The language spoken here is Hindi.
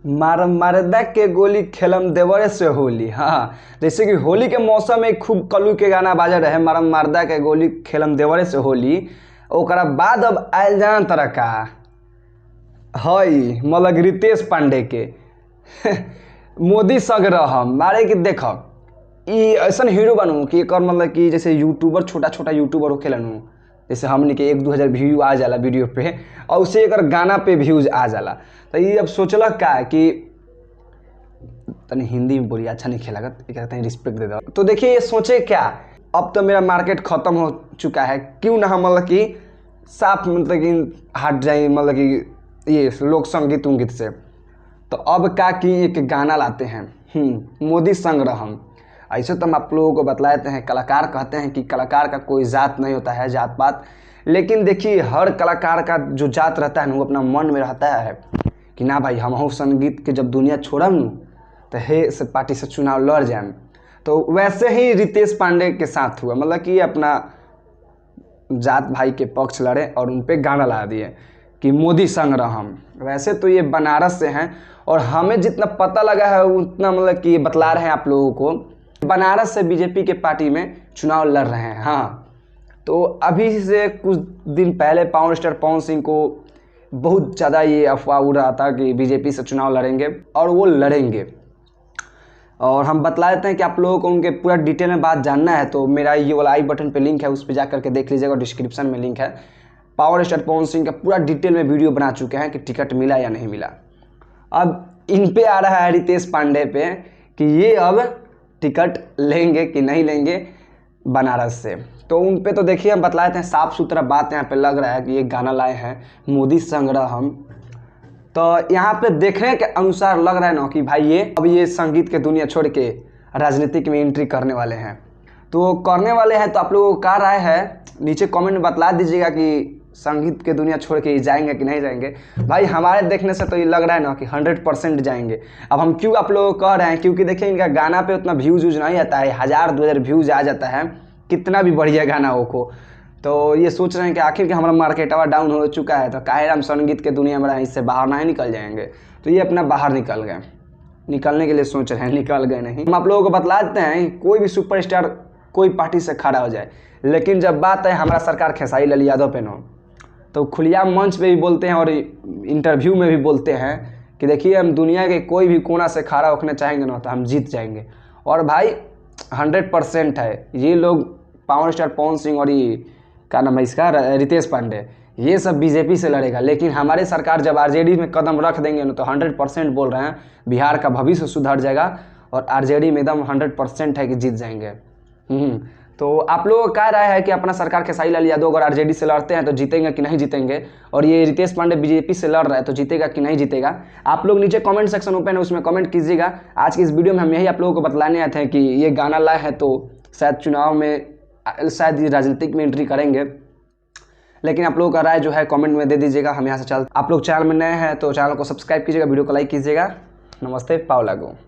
मार मारदा के गोली खेलम देवरे से होली। हाँ, जैसे कि होली के मौसम में खूब कलू के गाना बाजा रहे, मारम मारदा के गोली खेलम देवरे से होली। ओकरा बाद अब आयल जान तरह का हई मतलब रितेश पांडे के मोदी संग रहम मारे कि देख ऐसा हीरो बनू कि एक मतलब कि जैसे यूट्यूबर छोटा छोटा यूट्यूबर हो खेलनू, जैसे हमने के 1-2 हज़ार व्यू आ जाला वीडियो पे और उसे एक गाना पे व्यूज आ जाला। तो ये अब सोचलक का कि तनी हिंदी में बोलिए, अच्छा नहीं खेला तनी रिस्पेक्ट दे दो। तो देखिए ये सोचे क्या, अब तो मेरा मार्केट ख़त्म हो चुका है, क्यों ना हम मतलब कि साफ मतलब कि हट जाए मतलब कि ये लोक संगीत उंगीत से। तो अब क्या कि एक गाना लाते हैं मोदी संग रहम। ऐसे तो हम आप लोगों को बतलाते हैं, कलाकार कहते हैं कि कलाकार का कोई जात नहीं होता है, जात पात। लेकिन देखिए हर कलाकार का जो जात रहता है ना, वो अपना मन में रहता है कि ना भाई हम संगीत के जब दुनिया छोड़म न तो हे से पार्टी से चुनाव लड़ जाए। तो वैसे ही रितेश पांडे के साथ हुआ, मतलब कि अपना जात भाई के पक्ष लड़े और उन पर गाना ला दिए कि मोदी संग रहम। वैसे तो ये बनारस से हैं और हमें जितना पता लगा है उतना मतलब कि बतला रहे हैं आप लोगों को, बनारस से बीजेपी के पार्टी में चुनाव लड़ रहे हैं। हाँ, तो अभी से कुछ दिन पहले पावर स्टार पवन सिंह को बहुत ज़्यादा ये अफवाह उड़ रहा था कि बीजेपी से चुनाव लड़ेंगे और वो लड़ेंगे। और हम बतला देते हैं कि आप लोगों को उनके पूरा डिटेल में बात जानना है तो मेरा ये वाला आई बटन पे लिंक है, उस पर जा करके देख लीजिएगा, डिस्क्रिप्शन में लिंक है। पावर स्टार पवन सिंह का पूरा डिटेल में वीडियो बना चुके हैं कि टिकट मिला या नहीं मिला। अब इन पे आ रहा है रितेश पांडे पे कि ये अब टिकट लेंगे कि नहीं लेंगे बनारस से। तो उन पे तो देखिए हम बतलाए थे, साफ सुथरा बात यहाँ पे लग रहा है कि ये गाना लाए हैं मोदी संग रहम। तो यहाँ पे देखने के अनुसार लग रहा है ना कि भाई ये अब ये संगीत के दुनिया छोड़ के राजनीतिक में एंट्री करने वाले हैं। तो करने वाले हैं तो आप लोगों को क्या राय है नीचे कमेंट में बतला दीजिएगा कि संगीत के दुनिया छोड़ के जाएंगे कि नहीं जाएंगे। भाई हमारे देखने से तो ये लग रहा है ना कि 100% जाएंगे। अब हम क्यों आप लोगों को कह रहे हैं, क्योंकि देखिए इनका गाना पे उतना व्यूज़ नहीं आता है, 1000-2000 व्यूज़ आ जाता है, कितना भी बढ़िया गाना हो को। तो ये सोच रहे हैं कि आखिर हमारा मार्केटवा डाउन हो चुका है तो काहे हम संगीत के दुनिया में इससे बाहर नहीं निकल जाएंगे। तो ये अपना बाहर निकल गए, निकलने के लिए सोच रहे हैं, निकल गए नहीं। हम आप लोगों को बतला देते हैं कोई भी सुपरस्टार कोई पार्टी से खड़ा हो जाए, लेकिन जब बात है हमारा सरकार खेसारी लाल यादव पे न, तो खुलियाम मंच पे भी बोलते हैं और इंटरव्यू में भी बोलते हैं कि देखिए हम दुनिया के कोई भी कोना से खड़ा होकर चाहेंगे ना तो हम जीत जाएंगे। और भाई 100% है, ये लोग पावर स्टार पवन सिंह और ये क्या नाम है इसका रितेश पांडे, ये सब बीजेपी से लड़ेगा। लेकिन हमारे सरकार जब आरजेडी में कदम रख देंगे ना तो 100% बोल रहे हैं बिहार का भविष्य सुधर जाएगा और आरजेडी में एकदम 100% है कि जीत जाएंगे। तो आप लोगों का क्या राय है कि अपना सरकार खेसारी लाल यादव अगर आरजेडी से लड़ते हैं तो जीतेंगे कि नहीं जीतेंगे, और ये रितेश पांडे बीजेपी से लड़ रहा है तो जीतेगा कि नहीं जीतेगा। आप लोग नीचे कमेंट सेक्शन ओपन है, उसमें कमेंट कीजिएगा। आज की इस वीडियो में हम यही आप लोगों को बतलाने आए थे कि ये गाना लाए हैं तो शायद चुनाव में शायद राजनीतिक में एंट्री करेंगे। लेकिन आप लोगों का राय जो है कमेंट में दे दीजिएगा, हम यहाँ से आप लोग चैनल में नए हैं तो चैनल को सब्सक्राइब कीजिएगा, वीडियो को लाइक कीजिएगा। नमस्ते, पाव लागू।